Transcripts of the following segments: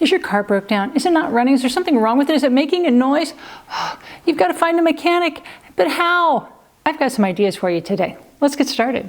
Is your car broke down? Is it not running? Is there something wrong with it? Is it making a noise? You've got to find a mechanic, but how? I've got some ideas for you today. Let's get started.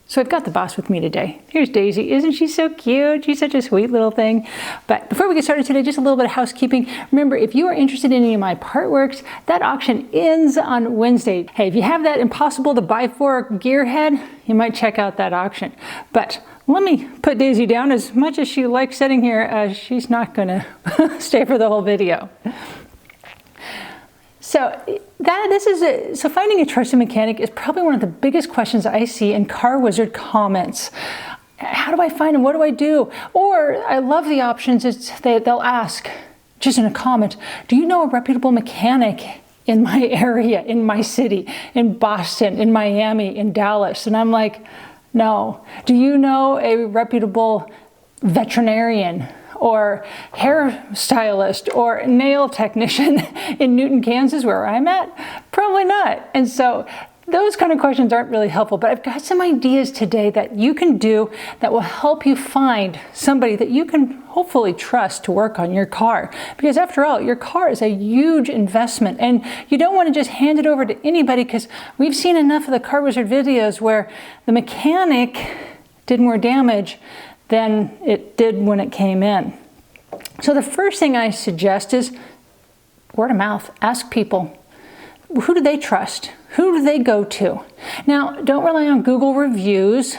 So I've got the boss with me today. Here's Daisy. Isn't she so cute? She's such a sweet little thing. But before we get started today, just a little bit of housekeeping. Remember, if you are interested in any of my part works, that auction ends on Wednesday. Hey, if you have that impossible to buy for gearhead, you might check out that auction. But let me put Daisy down. As much as she likes sitting here, she's not gonna stay for the whole video. So finding a trusted mechanic is probably one of the biggest questions I see in Car Wizard comments. How do I find them? What do I do? Or I love the options. They'll ask, just in a comment, do you know a reputable mechanic in my area, in my city, in Boston, in Miami, in Dallas? And I'm like, no. Do you know a reputable veterinarian or hairstylist or nail technician in Newton, Kansas, where I'm at? Probably not. And so those kind of questions aren't really helpful, but I've got some ideas today that you can do that will help you find somebody that you can hopefully trust to work on your car. Because after all, your car is a huge investment and you don't want to just hand it over to anybody, because we've seen enough of the Car Wizard videos where the mechanic did more damage than it did when it came in. So the first thing I suggest is word of mouth. Ask people. Who do they trust? Who do they go to? Now, don't rely on Google reviews.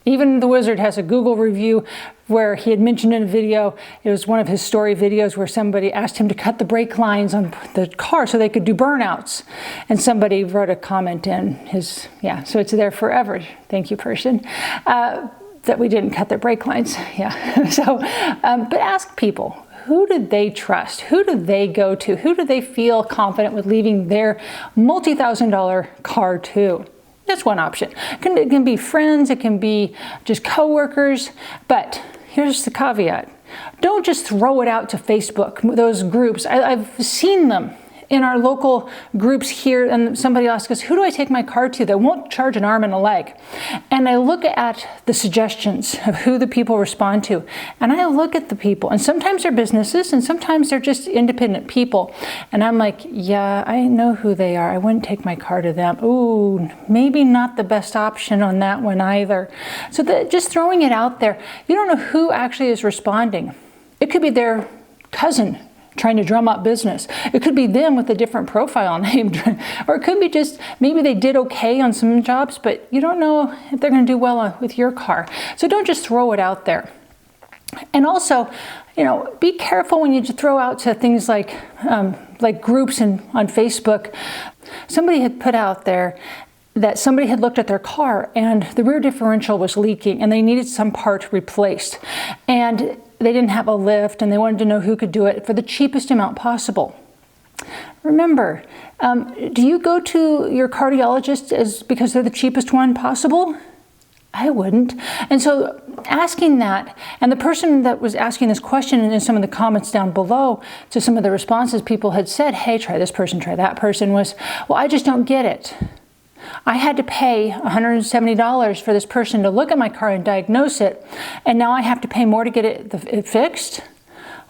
Even the Wizard has a Google review where he had mentioned in a video, it was one of his story videos where somebody asked him to cut the brake lines on the car so they could do burnouts. And somebody wrote a comment in his, so it's there forever. Thank you, person. That we didn't cut their brake lines. But ask people, who do they trust? Who do they go to? Who do they feel confident with leaving their multi-thousand-dollar car to? That's one option. It can be friends, it can be just coworkers, but here's the caveat. Don't just throw it out to Facebook, those groups. I've seen them in our local groups here, and somebody asks us, who do I take my car to that won't charge an arm and a leg? And I look at the suggestions of who the people respond to, and I look at the people, and sometimes they're businesses, and sometimes they're just independent people. And I'm like, yeah, I know who they are. I wouldn't take my car to them. Ooh, maybe not the best option on that one either. So just throwing it out there, you don't know who actually is responding. It could be their cousin trying to drum up business. It could be them with a different profile name, or it could be just maybe they did okay on some jobs, but you don't know if they're going to do well with your car. So don't just throw it out there. And also, be careful when you throw out to things like groups on Facebook. Somebody had put out there that somebody had looked at their car and the rear differential was leaking and they needed some part replaced. And they didn't have a lift and they wanted to know who could do it for the cheapest amount possible. Remember, do you go to your cardiologist because they're the cheapest one possible? I wouldn't. And so asking that, and the person that was asking this question in some of the comments down below to some of the responses people had said, hey, try this person, try that person, was, well, I just don't get it. I had to pay $170 for this person to look at my car and diagnose it, and now I have to pay more to get it fixed?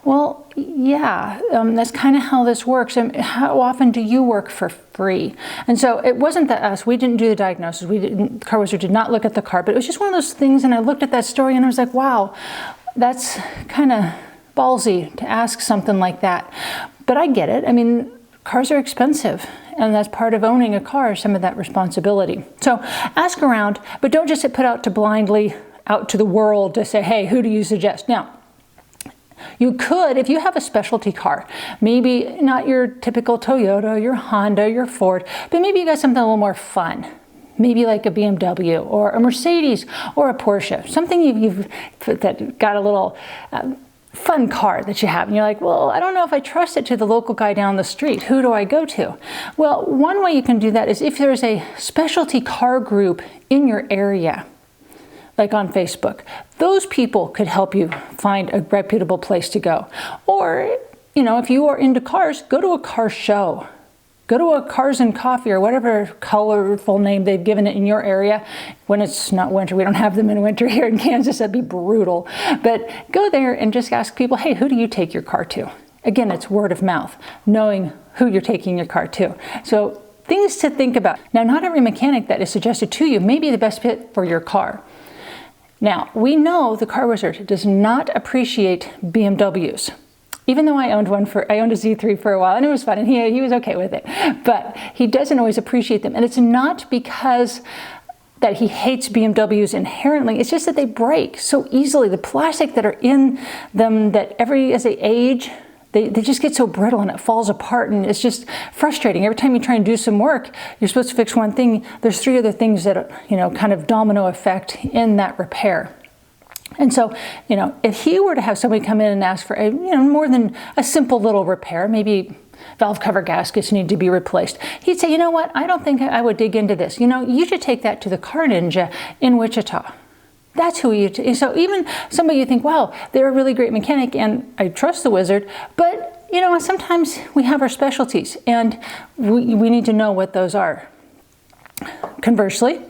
Well, yeah, that's kind of how this works. And how often do you work for free? And so it wasn't that us, we didn't do the diagnosis, Car Wizard did not look at the car, but it was just one of those things, and I looked at that story and I was like, wow, that's kind of ballsy to ask something like that. But I get it. I mean, cars are expensive, and that's part of owning a car, some of that responsibility. So ask around, but don't just put out to blindly out to the world to say, hey, who do you suggest? Now, you could, if you have a specialty car, maybe not your typical Toyota, your Honda, your Ford, but maybe you got something a little more fun. Maybe like a BMW or a Mercedes or a Porsche, something you've that got a little fun car that you have, and you're like, well, I don't know if I trust it to the local guy down the street. Who do I go to? Well, one way you can do that is if there's a specialty car group in your area, like on Facebook, those people could help you find a reputable place to go. Or, if you are into cars, go to a car show. Go to a Cars and Coffee or whatever colorful name they've given it in your area. When it's not winter, we don't have them in winter here in Kansas, that'd be brutal. But go there and just ask people, hey, who do you take your car to? Again, it's word of mouth, knowing who you're taking your car to. So things to think about. Now, not every mechanic that is suggested to you may be the best fit for your car. Now, we know the Car Wizard does not appreciate BMWs. Even though I owned a Z3 for a while, and it was fun, and he was okay with it. But he doesn't always appreciate them. And it's not because that he hates BMWs inherently, it's just that they break so easily. The plastic that are in them, that as they age, they just get so brittle and it falls apart, and it's just frustrating. Every time you try and do some work, you're supposed to fix one thing, there's 3 other things that, kind of domino effect in that repair. And so, if he were to have somebody come in and ask for more than a simple little repair, maybe valve cover gaskets need to be replaced, he'd say, you know what, I don't think I would dig into this. You should take that to the Car Ninja in Wichita. That's who so even somebody you think, wow, they're a really great mechanic and I trust the Wizard, but sometimes we have our specialties and we need to know what those are. Conversely,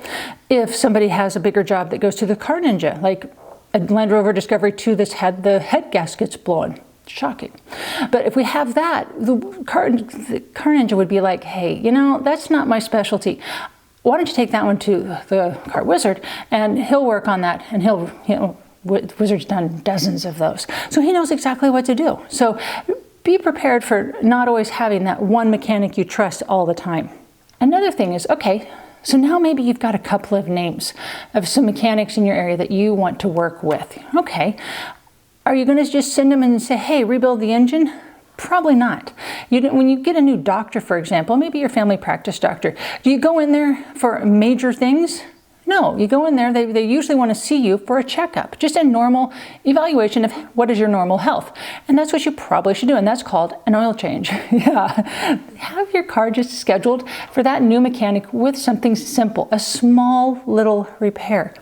if somebody has a bigger job that goes to the Car Ninja, like a Land Rover Discovery 2 that's had the head gaskets blown. Shocking. But if we have that, the car Ninja would be like, hey, that's not my specialty. Why don't you take that one to the Car Wizard and he'll work on that, and Wizard's done dozens of those. So he knows exactly what to do. So be prepared for not always having that one mechanic you trust all the time. Another thing is, okay, so now maybe you've got a couple of names of some mechanics in your area that you want to work with. Okay, are you going to just send them and say, hey, rebuild the engine? Probably not. When you get a new doctor, for example, maybe your family practice doctor, do you go in there for major things? No, you go in there, they usually want to see you for a checkup, just a normal evaluation of what is your normal health. And that's what you probably should do, and that's called an oil change. Yeah, have your car just scheduled for that new mechanic with something simple, a small little repair,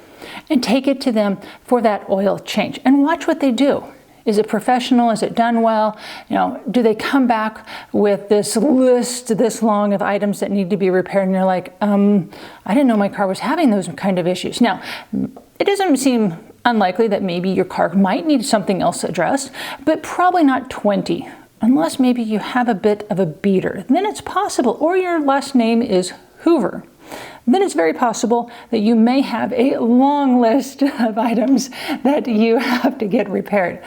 and take it to them for that oil change and watch what they do. Is it professional? Is it done well? Do they come back with this list this long of items that need to be repaired? And you're like, I didn't know my car was having those kind of issues. Now, it doesn't seem unlikely that maybe your car might need something else addressed, but probably not 20, unless maybe you have a bit of a beater. Then it's possible, or your last name is Hoover. Then it's very possible that you may have a long list of items that you have to get repaired.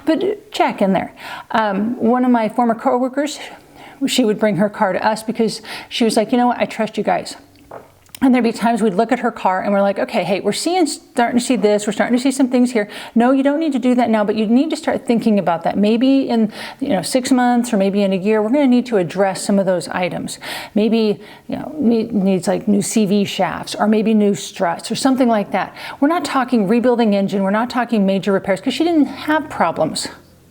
But check in there. One of my former coworkers, she would bring her car to us because she was like, you know what, I trust you guys. And there'd be times we'd look at her car and we're like, okay, hey, we're starting to see this, we're starting to see some things here. No, you don't need to do that now, but you need to start thinking about that. Maybe in 6 months or maybe in a year, we're going to need to address some of those items. Maybe needs like new CV shafts or maybe new struts or something like that. We're not talking rebuilding engine, we're not talking major repairs because she didn't have problems.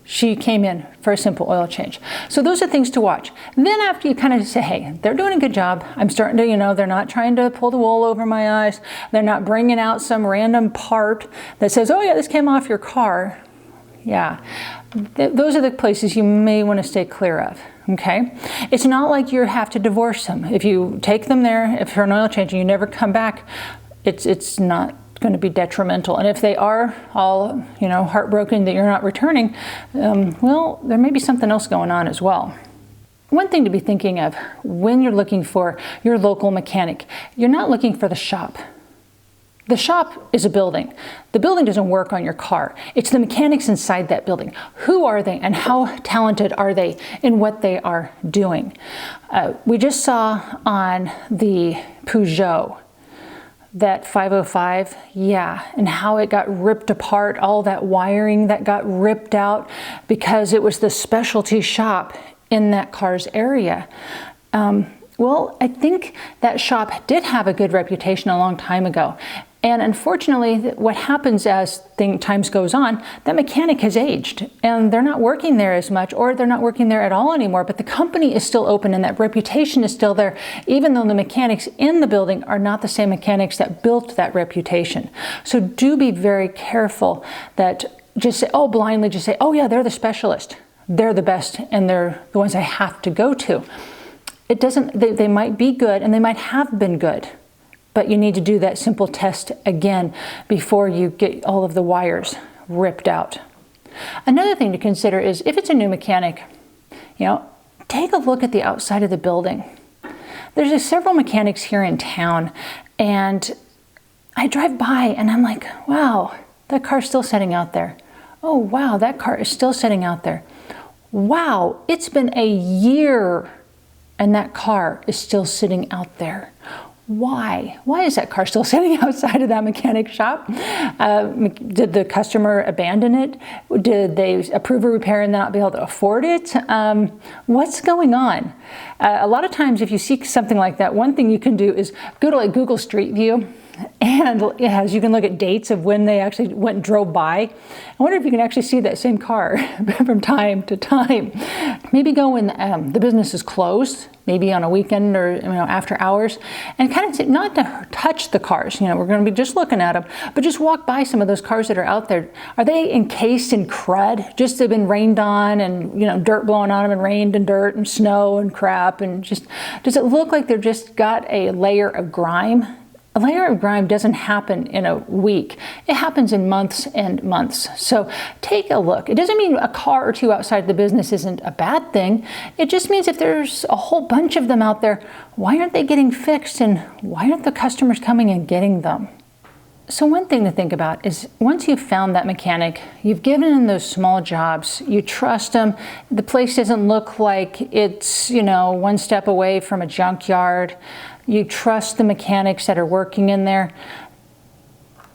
She came in for a simple oil change. So those are things to watch. Then after you kind of say, hey, they're doing a good job. I'm starting to, they're not trying to pull the wool over my eyes. They're not bringing out some random part that says, oh yeah, this came off your car. Yeah, those are the places you may want to stay clear of. Okay, it's not like you have to divorce them. If you take them there, if for an oil change and you never come back, it's not going to be detrimental. And if they are all, heartbroken that you're not returning, well, there may be something else going on as well. One thing to be thinking of when you're looking for your local mechanic, you're not looking for the shop. The shop is a building. The building doesn't work on your car. It's the mechanics inside that building. Who are they and how talented are they in what they are doing? We just saw on the Peugeot that 505, and how it got ripped apart, all that wiring that got ripped out because it was the specialty shop in that car's area. Well, I think that shop did have a good reputation a long time ago. And unfortunately, what happens as times goes on, that mechanic has aged and they're not working there as much, or they're not working there at all anymore, but the company is still open and that reputation is still there, even though the mechanics in the building are not the same mechanics that built that reputation. So do be very careful that blindly say, oh yeah, they're the specialist. They're the best and they're the ones I have to go to. It doesn't, they might be good and they might have been good, but you need to do that simple test again before you get all of the wires ripped out. Another thing to consider is if it's a new mechanic, take a look at the outside of the building. There's several mechanics here in town, and I drive by and I'm like, wow, that car's still sitting out there. Oh, wow, that car is still sitting out there. Wow, it's been a year and that car is still sitting out there. Why? Why is that car still sitting outside of that mechanic shop? Did the customer abandon it? Did they approve a repair and not be able to afford it? What's going on? A lot of times if you see something like that, one thing you can do is go to Google Street View, and you can look at dates of when they actually went and drove by. I wonder if you can actually see that same car from time to time. Maybe go when the business is closed, maybe on a weekend or after hours, and kind of not to touch the cars. We're going to be just looking at them, but just walk by some of those cars that are out there. Are they encased in crud? Just have been rained on and dirt blowing on them, and rained and dirt and snow and crap, and just does it look like they've just got a layer of grime? A layer of grime doesn't happen in a week. It happens in months and months. So take a look. It doesn't mean a car or two outside the business isn't a bad thing. It just means if there's a whole bunch of them out there, why aren't they getting fixed, and why aren't the customers coming and getting them? So one thing to think about is once you've found that mechanic, you've given them those small jobs, you trust them, the place doesn't look like it's, one step away from a junkyard, you trust the mechanics that are working in there,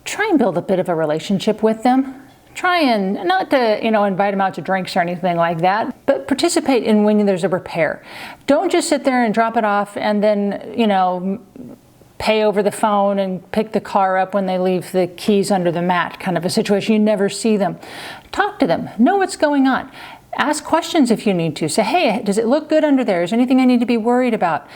try and build a bit of a relationship with them. Try and, not to, invite them out to drinks or anything like that, but participate in when there's a repair. Don't just sit there and drop it off and then, pay over the phone and pick the car up when they leave the keys under the mat, kind of a situation. You never see them. Talk to them. Know what's going on. Ask questions if you need to. Say, hey, does it look good under there? Is there anything I need to be worried about?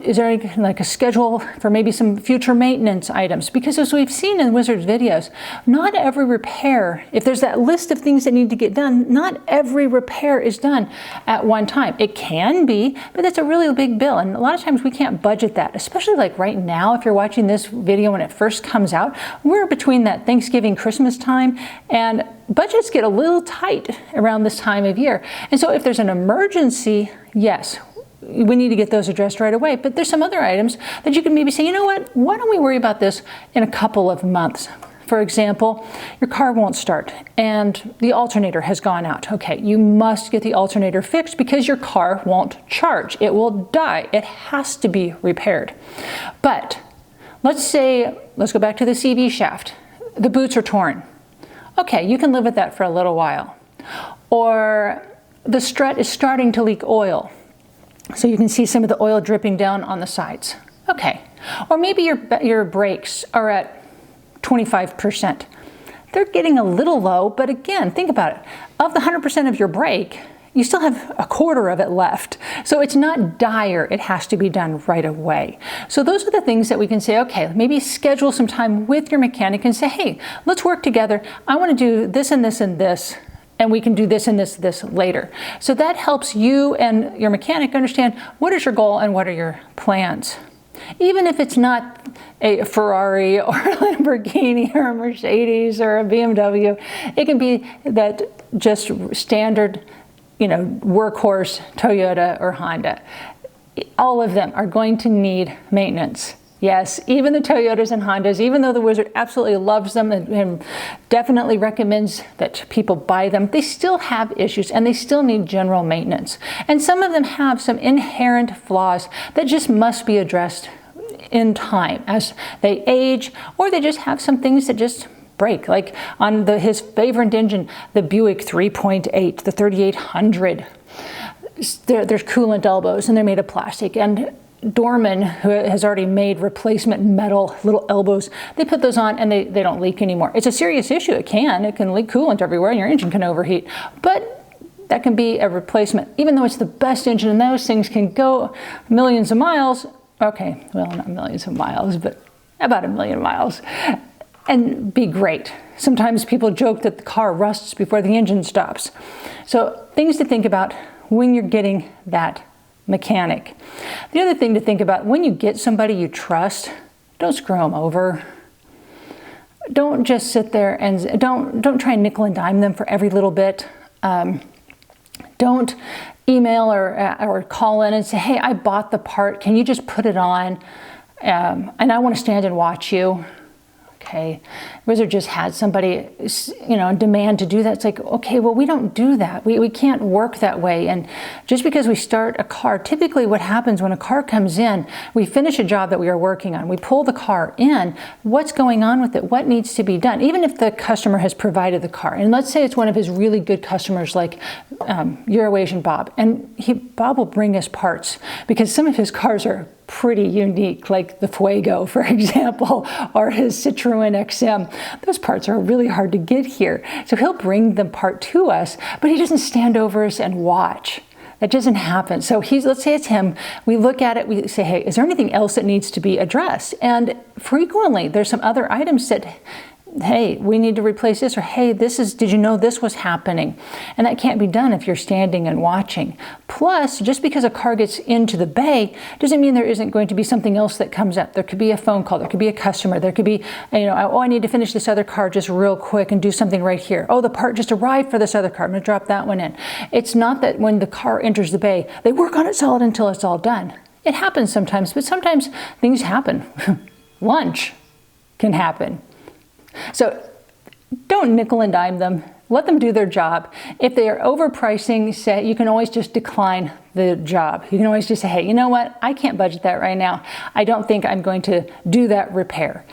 Is there a schedule for maybe some future maintenance items? Because as we've seen in Wizard's videos, not every repair, if there's that list of things that need to get done, not every repair is done at one time. It can be, but that's a really big bill. And a lot of times we can't budget that, especially right now, if you're watching this video when it first comes out, we're between that Thanksgiving, Christmas time, and budgets get a little tight around this time of year. And so if there's an emergency, yes, we need to get those addressed right away. But there's some other items that you can maybe say, why don't we worry about this in a couple of months? For example, your car won't start and the alternator has gone out. Okay, you must get the alternator fixed because your car won't charge. It will die. It has to be repaired. But let's go back to the CV shaft. The boots are torn. Okay, you can live with that for a little while. Or the strut is starting to leak oil. So you can see some of the oil dripping down on the sides. Okay. Or maybe your brakes are at 25%. They're getting a little low, but again, think about it. Of the 100% of your brake, you still have a quarter of it left. So it's not dire, it has to be done right away. So those are the things that we can say, okay, maybe schedule some time with your mechanic and say, hey, let's work together. I want to do this and this and this, and we can do this and this later. So that helps you and your mechanic understand what is your goal and what are your plans. Even if it's not a Ferrari or a Lamborghini or a Mercedes or a BMW, it can be that just standard workhorse Toyota or Honda. All of them are going to need maintenance. Yes, even the Toyotas and Hondas, even though the Wizard absolutely loves them and definitely recommends that people buy them, they still have issues and they still need general maintenance. And some of them have some inherent flaws that just must be addressed in time as they age, or they just have some things that just break, like on his favorite engine, the Buick 3.8, the 3800. There's coolant elbows and they're made of plastic. And Dorman, who has already made replacement metal little elbows, they put those on and they don't leak anymore. It's a serious issue. It can leak coolant everywhere and your engine can overheat. But that can be a replacement. Even though it's the best engine and those things can go millions of miles, okay, well, not millions of miles, but about 1 million miles, and be great. Sometimes people joke that the car rusts before the engine stops. So things to think about when you're getting that mechanic. The other thing to think about, when you get somebody you trust, don't screw them over. Don't just sit there and don't try and nickel and dime them for every little bit. Don't email or call in and say, hey, I bought the part, can you just put it on? And I want to stand and watch you. Okay, Wizard just had somebody, demand to do that. It's like, okay, well, we don't do that. We can't work that way. And just because we start a car, typically what happens when a car comes in, we finish a job that we are working on. We pull the car in. What's going on with it? What needs to be done? Even if the customer has provided the car. And let's say it's one of his really good customers like Eurasian Bob. And Bob will bring us parts because some of his cars are pretty unique, like the Fuego, for example, or his Citroen XM. Those parts are really hard to get here. So he'll bring the part to us, but he doesn't stand over us and watch. That doesn't happen. So let's say it's him. We look at it, we say, hey, is there anything else that needs to be addressed? And frequently there's some other items that, hey, we need to replace this, or hey, did you know this was happening? And that can't be done if you're standing and watching. Plus, just because a car gets into the bay doesn't mean there isn't going to be something else that comes up. There could be a phone call, there could be a customer, there could be, oh, I need to finish this other car just real quick and do something right here. Oh, the part just arrived for this other car, I'm gonna drop that one in. It's not that when the car enters the bay, they work on it solid until it's all done. It happens sometimes, but sometimes things happen. Lunch can happen. So don't nickel and dime them. Let them do their job. If they are overpricing, you can always just decline the job. You can always just say, hey, you know what? I can't budget that right now. I don't think I'm going to do that repair.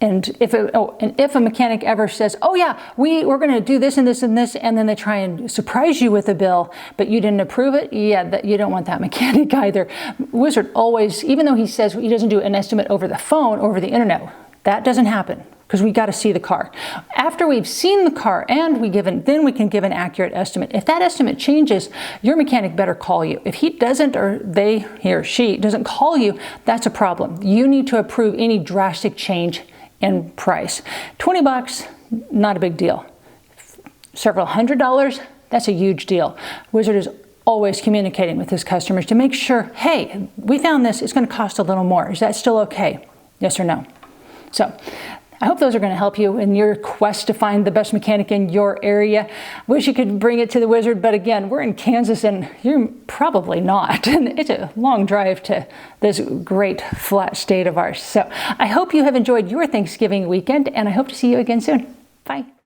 And if a mechanic ever says, oh yeah, we're going to do this and this and this, and then they try and surprise you with a bill, but you didn't approve it, you don't want that mechanic either. Wizard always, even though he says he doesn't do an estimate over the phone, over the internet, that doesn't happen. Because we got to see the car. After we've seen the car and then we can give an accurate estimate. If that estimate changes, your mechanic better call you. If he doesn't, or he or she doesn't call you, that's a problem. You need to approve any drastic change in price. $20, not a big deal. Several $100s, that's a huge deal. Wizard is always communicating with his customers to make sure, hey, we found this, it's going to cost a little more. Is that still okay? Yes or no? So, I hope those are going to help you in your quest to find the best mechanic in your area. Wish you could bring it to the Wizard, but again, we're in Kansas and you're probably not. And it's a long drive to this great flat state of ours. So I hope you have enjoyed your Thanksgiving weekend, and I hope to see you again soon. Bye.